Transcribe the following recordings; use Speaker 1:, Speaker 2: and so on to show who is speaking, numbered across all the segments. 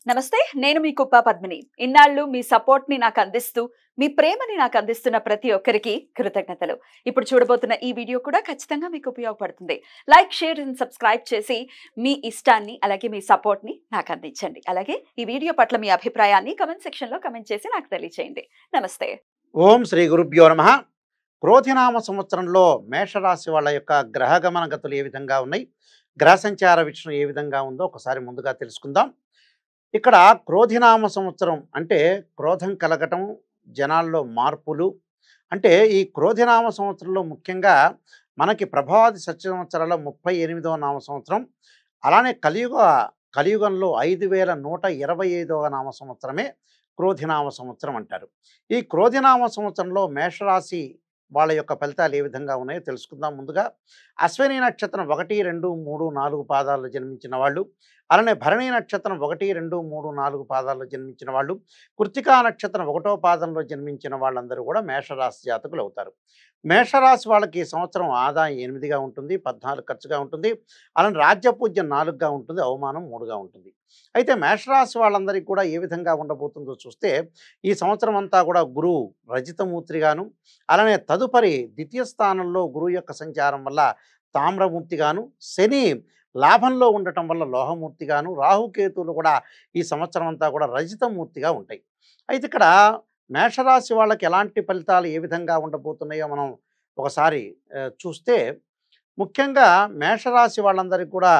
Speaker 1: నమస్తే నేను మీ కుప్ప పద్మిని. ఇన్నాళ్ళు మీ సపోర్ట్ ని నాకు అందిస్తూ మీ ప్రేమని నాకు అందిస్తున్న ప్రతి ఒక్కరికి కృతజ్ఞతలు. ఇప్పుడు చూడబోతున్న ఈ వీడియో కూడా ఖచ్చితంగా మీకు ఉపయోగపడుతుంది. లైక్, షేర్ అండ్ సబ్స్క్రైబ్ చేసి మీ ఇష్టాన్ని అలాగే మీ సపోర్ట్ ని నాకు అందించండి. అలాగే ఈ వీడియో పట్ల మీ అభిప్రాయాన్ని కామెంట్ సెక్షన్ లో కామెంట్ చేసి నాకు తెలియజేయండి. నమస్తే.
Speaker 2: ఓం శ్రీ గురుభ్యో నమః. క్రోధినామ సంవత్సరంలో మేషరాశి వాళ్ళ యొక్క గ్రహగమన గతులు ఏ విధంగా ఉన్నాయి, గ్రహ సంచార విషయం ఏ విధంగా ఉందో ఒకసారి ముందుగా తెలుసుకుందాం. ఇక్కడ క్రోధినామ సంవత్సరం అంటే క్రోధం కలగటం, జనాల్లో మార్పులు. అంటే ఈ క్రోధినామ సంవత్సరంలో ముఖ్యంగా మనకి ప్రభావాది సత్య సంవత్సరాల 38వ నామ సంవత్సరం, అలానే కలియుగంలో 5125వ నామ సంవత్సరమే క్రోధినామ సంవత్సరం అంటారు. ఈ క్రోధినామ సంవత్సరంలో మేషరాశి వాళ్ళ యొక్క ఫలితాలు ఏ విధంగా ఉన్నాయో తెలుసుకుందాం. ముందుగా అశ్విని నక్షత్రం 1, 2, 3, 4 పాదాల్లో జన్మించిన వాళ్ళు, అలానే భరణి నక్షత్రం 1, 2, 3, 4 పాదాల్లో జన్మించిన వాళ్ళు, కృత్తికా నక్షత్రం 1వ పాదంలో జన్మించిన వాళ్ళందరూ కూడా మేషరాశి జాతకులు అవుతారు. మేషరాశి వాళ్ళకి ఈ సంవత్సరం ఆదాయం 8గా ఉంటుంది, 14 ఖర్చుగా ఉంటుంది, అలానే రాజ్యపూజ్యం 4గా ఉంటుంది, అవమానం 3గా ఉంటుంది. అయితే మేషరాశి వాళ్ళందరికీ కూడా ఏ విధంగా ఉండబోతుందో చూస్తే ఈ సంవత్సరం అంతా కూడా గురువు రజితమూర్తిగాను, అలానే తదుపరి ద్వితీయ స్థానంలో గురువు యొక్క సంచారం వల్ల తామ్రమూర్తిగాను, శని లాభంలో ఉండటం వల్ల లోహమూర్తిగాను, రాహుకేతువులు కూడా ఈ సంవత్సరం అంతా కూడా రజితమూర్తిగా ఉంటాయి. అయితే ఇక్కడ మేషరాశి వాళ్ళకి ఎలాంటి ఫలితాలు ఏ విధంగా ఉండబోతున్నాయో మనం ఒకసారి చూస్తే ముఖ్యంగా మేషరాశి వాళ్ళందరికీ కూడా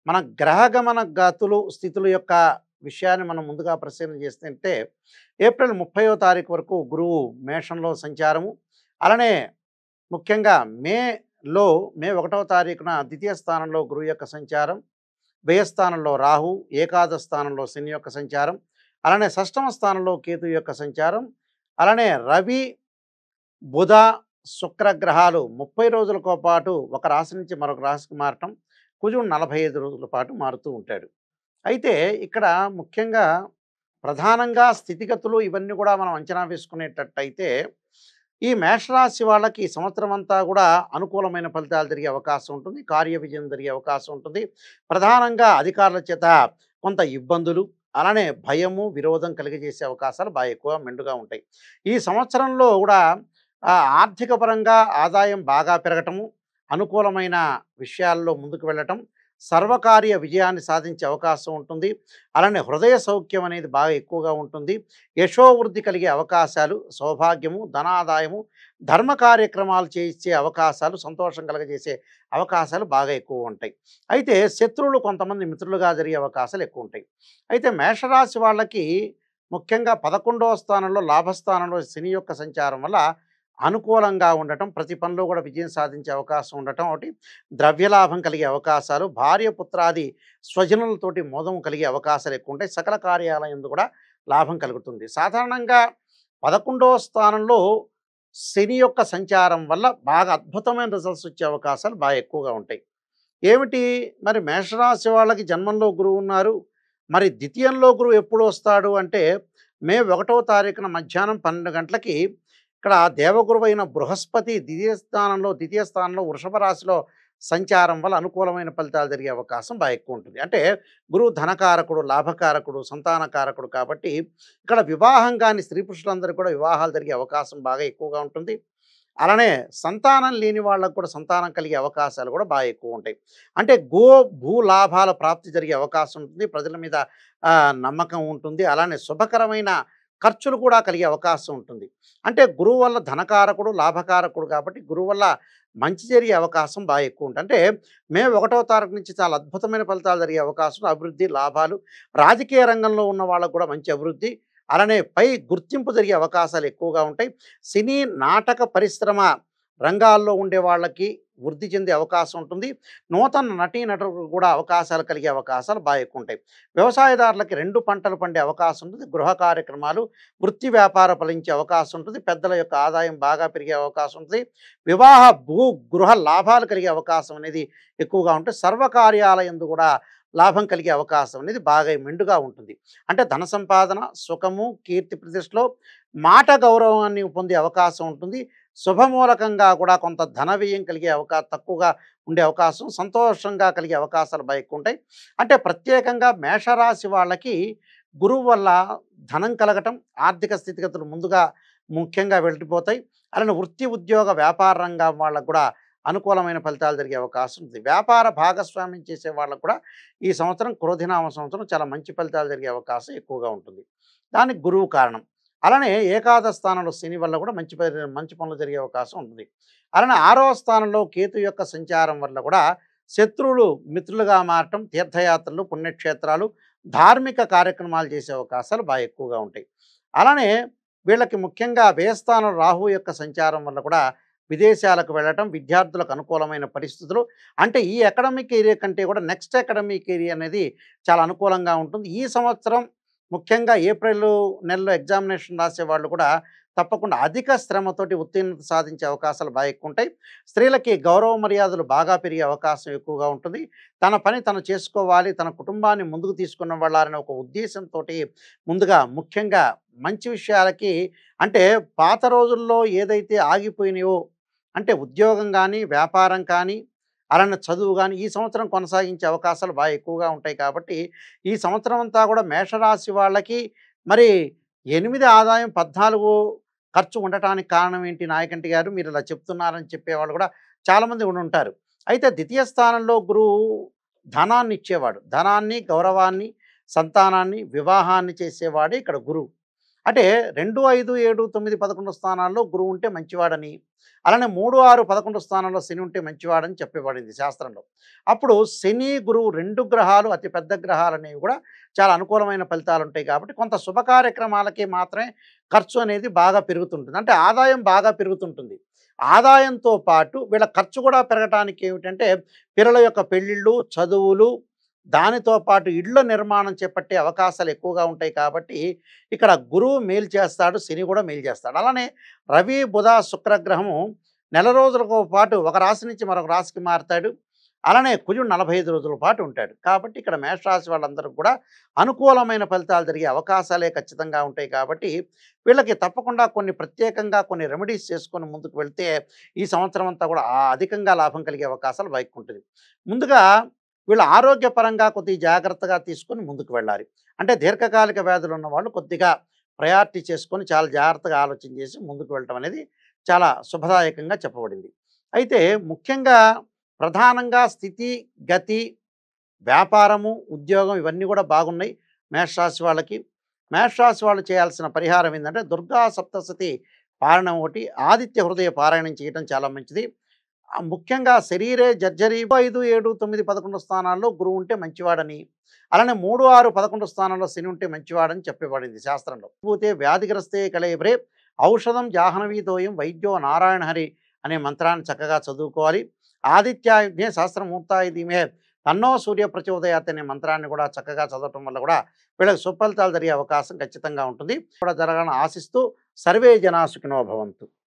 Speaker 2: మన గ్రహగమన గతులు స్థితుల యొక్క విషయాన్ని మనం ముందుగా పరిశీలన చేస్తుంటే ఏప్రిల్ 30వ తారీఖు వరకు గురువు మేషంలో సంచారము, అలానే ముఖ్యంగా మే 1వ తారీఖున ద్వితీయ స్థానంలో గురువు యొక్క సంచారం, వ్యయ స్థానంలో రాహు, ఏకాదశ స్థానంలో శని యొక్క సంచారం, అలానే షష్టమ స్థానంలో కేతు యొక్క సంచారం, అలానే రవి, బుధ, శుక్ర గ్రహాలు 30 రోజులతో పాటు ఒక రాశి నుంచి మరొక రాశికి మారటం, కుజుడు 45 రోజుల పాటు మారుతూ ఉంటాడు. అయితే ఇక్కడ ముఖ్యంగా ప్రధానంగా స్థితిగతులు ఇవన్నీ కూడా మనం అంచనా వేసుకునేటట్టయితే ఈ మేషరాశి వాళ్ళకి ఈ సంవత్సరం అంతా కూడా అనుకూలమైన ఫలితాలు జరిగే అవకాశం ఉంటుంది, కార్య విజయం జరిగే అవకాశం ఉంటుంది. ప్రధానంగా అధికారుల చేత కొంత ఇబ్బందులు, అలానే భయము, విరోధం కలిగజేసే అవకాశాలు బాగా ఎక్కువ మెండుగా ఉంటాయి. ఈ సంవత్సరంలో కూడా ఆర్థిక పరంగా ఆదాయం బాగా పెరగటము, అనుకూలమైన విషయాల్లో ముందుకు వెళ్ళటం, సర్వకార్య విజయాన్ని సాధించే అవకాశం ఉంటుంది. అలానే హృదయ సౌఖ్యం అనేది బాగా ఎక్కువగా ఉంటుంది. యశోవృద్ధి కలిగే అవకాశాలు, సౌభాగ్యము, ధనాదాయము, ధర్మ కార్యక్రమాలు చేయించే అవకాశాలు, సంతోషం కలగజేసే అవకాశాలు బాగా ఎక్కువ ఉంటాయి. అయితే శత్రువులు కొంతమంది మిత్రులుగా జరిగే అవకాశాలు ఎక్కువ ఉంటాయి. అయితే మేషరాశి వాళ్ళకి ముఖ్యంగా 11వ స్థానంలో లాభస్థానంలో శని యొక్క సంచారం వల్ల అనుకూలంగా ఉండటం, ప్రతి పనిలో కూడా విజయం సాధించే అవకాశం ఉండటం ఒకటి, ద్రవ్యలాభం కలిగే అవకాశాలు, భార్య పుత్రాది స్వజనులతోటి మోదం కలిగే అవకాశాలు ఎక్కువ ఉంటాయి. సకల కార్యాలయందు కూడా లాభం కలుగుతుంది. సాధారణంగా 11వ స్థానంలో శని యొక్క సంచారం వల్ల బాగా అద్భుతమైన రిజల్ట్స్ వచ్చే అవకాశాలు బాగా ఎక్కువగా ఉంటాయి. ఏమిటి మరి మేషరాశి వాళ్ళకి జన్మంలో గురువు ఉన్నారు, మరి ద్వితీయంలో గురువు ఎప్పుడు వస్తాడు అంటే మే 1వ తారీఖున మధ్యాహ్నం 12 గంటలకి ఇక్కడ దేవగురువు అయిన బృహస్పతి ద్వితీయ స్థానంలో వృషభ రాశిలో సంచారం వల్ల అనుకూలమైన ఫలితాలు జరిగే అవకాశం బాగా ఎక్కువ ఉంటుంది. అంటే గురువు ధనకారకుడు, లాభకారకుడు, సంతానకారకుడు కాబట్టి ఇక్కడ వివాహం కాని స్త్రీ పురుషులందరూ కూడా వివాహాలు జరిగే అవకాశం బాగా ఎక్కువగా ఉంటుంది. అలానే సంతానం లేని వాళ్ళకు కూడా సంతానం కలిగే అవకాశాలు కూడా బాగా ఎక్కువ ఉంటాయి. అంటే భూ లాభాల ప్రాప్తి జరిగే అవకాశం ఉంటుంది, ప్రజల మీద నమ్మకం ఉంటుంది, అలానే శుభకరమైన ఖర్చులు కూడా కలిగే అవకాశం ఉంటుంది. అంటే గురువు వల్ల ధనకారకుడు, లాభకారకుడు కాబట్టి గురువు వల్ల మంచి జరిగే అవకాశం బాగా ఎక్కువ ఉంటుంది. అంటే మే 1వ తారీఖు నుంచి చాలా అద్భుతమైన ఫలితాలు జరిగే అవకాశం, అభివృద్ధి, లాభాలు, రాజకీయ రంగంలో ఉన్న వాళ్ళకు కూడా మంచి అభివృద్ధి, అలానే పై గుర్తింపు జరిగే అవకాశాలు ఎక్కువగా ఉంటాయి. సినీ నాటక పరిశ్రమ రంగాల్లో ఉండే వాళ్ళకి వృద్ధి చెందే అవకాశం ఉంటుంది. నూతన నటీనటులకు కూడా అవకాశాలు కలిగే అవకాశాలు బాగా ఎక్కువ ఉంటాయి. వ్యవసాయదారులకి 2 పంటలు పండే అవకాశం ఉంటుంది. గృహ కార్యక్రమాలు, వృత్తి వ్యాపార ఫలించే అవకాశం ఉంటుంది. పెద్దల యొక్క ఆదాయం బాగా పెరిగే అవకాశం ఉంటుంది. వివాహ గృహ లాభాలు కలిగే అవకాశం అనేది ఎక్కువగా ఉంటుంది. సర్వకార్యాలయందు కూడా లాభం కలిగే అవకాశం అనేది బాగా మెండుగా ఉంటుంది. అంటే ధన సంపాదన, సుఖము, కీర్తి ప్రతిష్టలో మాట గౌరవాన్ని పొందే అవకాశం ఉంటుంది. శుభమూలకంగా కూడా కొంత ధన వ్యయం కలిగే తక్కువగా ఉండే అవకాశం, సంతోషంగా కలిగే అవకాశాలు బాగా ఎక్కువ ఉంటాయి. అంటే ప్రత్యేకంగా మేషరాశి వాళ్ళకి గురువు వల్ల ధనం కలగటం, ఆర్థిక స్థితిగతులు ముందుగా ముఖ్యంగా వెళ్ళిపోతాయి. అలానే వృత్తి, ఉద్యోగ, వ్యాపార రంగం వాళ్ళకు కూడా అనుకూలమైన ఫలితాలు జరిగే అవకాశం ఉంది. వ్యాపార భాగస్వామ్యం చేసే వాళ్ళకు కూడా ఈ సంవత్సరం క్రోధినామ సంవత్సరం చాలా మంచి ఫలితాలు జరిగే అవకాశం ఎక్కువగా ఉంటుంది. దానికి గురువు కారణం. అలానే ఏకాదశ స్థానంలో శని వల్ల కూడా మంచి పనులు జరిగే అవకాశం ఉంటుంది. అలానే 6వ స్థానంలో కేతు యొక్క సంచారం వల్ల కూడా శత్రువులు మిత్రులుగా మారటం, తీర్థయాత్రలు, పుణ్యక్షేత్రాలు, ధార్మిక కార్యక్రమాలు చేసే అవకాశాలు బాగా ఎక్కువగా ఉంటాయి. అలానే వీళ్ళకి ముఖ్యంగా వ్యయస్థానం రాహు యొక్క సంచారం వల్ల కూడా విదేశాలకు వెళ్ళటం, విద్యార్థులకు అనుకూలమైన పరిస్థితులు, అంటే ఈ అకాడమిక్ ఏరియా కంటే కూడా నెక్స్ట్ అకాడమిక్ ఏరియా అనేది చాలా అనుకూలంగా ఉంటుంది. ఈ సంవత్సరం ముఖ్యంగా ఏప్రిల్ నెలలో ఎగ్జామినేషన్ రాసే వాళ్ళు కూడా తప్పకుండా అధిక శ్రమతోటి ఉత్తీర్ణత సాధించే అవకాశాలు బాగా ఎక్కువ ఉంటాయి. స్త్రీలకి గౌరవ మర్యాదలు బాగా పెరిగే అవకాశం ఎక్కువగా ఉంటుంది. తన పని తను చేసుకోవాలి, తన కుటుంబాన్ని ముందుకు తీసుకున్న వాళ్ళని ఒక ఉద్దేశంతో ముందుగా ముఖ్యంగా మంచి విషయాలకి, అంటే పాత రోజుల్లో ఏదైతే ఆగిపోయినాయో, అంటే ఉద్యోగం కానీ, వ్యాపారం కానీ, అలానే చదువు కానీ ఈ సంవత్సరం కొనసాగించే అవకాశాలు బాగా ఎక్కువగా ఉంటాయి. కాబట్టి ఈ సంవత్సరం అంతా కూడా మేషరాశి వాళ్ళకి మరి 8 ఆదాయం 14 ఖర్చు ఉండటానికి కారణం ఏంటి నాయకంటి గారు, మీరు ఇలా చెప్తున్నారని చెప్పేవాళ్ళు కూడా చాలామంది ఉంటారు. అయితే ద్వితీయ స్థానంలో గురువు ధనాన్ని ఇచ్చేవాడు. ధనాన్ని, గౌరవాన్ని, సంతానాన్ని, వివాహాన్ని చేసేవాడే ఇక్కడ గురువు. అంటే 2, 5, 7, 9, 11 స్థానాల్లో గురువు ఉంటే మంచివాడని, అలానే 3, 6, 11 స్థానంలో శని ఉంటే మంచివాడని చెప్పబడింది శాస్త్రంలో. అప్పుడు శని, గురువు 2 గ్రహాలు అతి పెద్ద గ్రహాలు అనేవి కూడా చాలా అనుకూలమైన ఫలితాలు ఉంటాయి. కాబట్టి కొంత శుభ కార్యక్రమాలకి మాత్రమే ఖర్చు అనేది బాగా పెరుగుతుంటుంది. అంటే ఆదాయం బాగా పెరుగుతుంటుంది. ఆదాయంతో పాటు వీళ్ళ ఖర్చు కూడా పెరగటానికి ఏమిటంటే పిల్లల యొక్క పెళ్ళిళ్ళు, చదువులు, దానితో పాటు ఇళ్ళ నిర్మాణం చేపట్టే అవకాశాలు ఎక్కువగా ఉంటాయి. కాబట్టి ఇక్కడ గురువు మేలు చేస్తాడు, శని కూడా మేలు చేస్తాడు. అలానే రవి, బుధ, శుక్రగ్రహము నెల రోజులకు పాటు ఒక రాశి నుంచి మరొక రాశికి మారుతాడు. అలానే కుజుడు 45 రోజుల పాటు ఉంటాడు. కాబట్టి ఇక్కడ మేషరాశి వాళ్ళందరూ కూడా అనుకూలమైన ఫలితాలు జరిగే అవకాశాలే ఖచ్చితంగా ఉంటాయి. కాబట్టి వీళ్ళకి తప్పకుండా ప్రత్యేకంగా కొన్ని రెమెడీస్ చేసుకొని ముందుకు వెళ్తే ఈ సంవత్సరం అంతా కూడా అధికంగా లాభం కలిగే అవకాశాలు బయటకు ఉంటుంది. ముందుగా వీళ్ళు ఆరోగ్యపరంగా కొద్దిగా జాగ్రత్తగా తీసుకొని ముందుకు వెళ్ళాలి. అంటే దీర్ఘకాలిక వ్యాధులు ఉన్న వాళ్ళు కొద్దిగా ప్రయారిటీ చేసుకొని చాలా జాగ్రత్తగా ఆలోచన చేసి ముందుకు వెళ్ళటం అనేది చాలా శుభదాయకంగా చెప్పబడింది. అయితే ముఖ్యంగా ప్రధానంగా స్థితి, గతి, వ్యాపారము, ఉద్యోగం ఇవన్నీ కూడా బాగున్నాయి మేషరాశి వాళ్ళకి. మేషరాశి వాళ్ళు చేయాల్సిన పరిహారం ఏంటంటే దుర్గా సప్తశతి పారాయణం ఒకటి, ఆదిత్య హృదయ పారాయణం చేయటం చాలా మంచిది. ముఖ్యంగా శరీరే జర్జరి 5, 7, 9, 11 స్థానాల్లో గురువు ఉంటే మంచివాడని, అలానే 3, 6, 11 స్థానాల్లో శని ఉంటే మంచివాడని చెప్పబడింది శాస్త్రంలో. పోతే వ్యాధిగ్రస్తే కళేబ్రే ఔషధం జాహ్నవీతోయం వైద్యో నారాయణ హరి అనే మంత్రాన్ని చక్కగా చదువుకోవాలి. ఆదిత్యాయుధ్నే సహస్రమూర్తాయ ధీమహి తన్నో సూర్య ప్రచోదయాత్ అనే మంత్రాన్ని కూడా చక్కగా చదవటం వల్ల కూడా వీళ్ళకి సుఫలితాలు జరిగే అవకాశం ఖచ్చితంగా ఉంటుంది. కూడా జరగాలని ఆశిస్తూ సర్వే జనా సుఖినో భవంతు.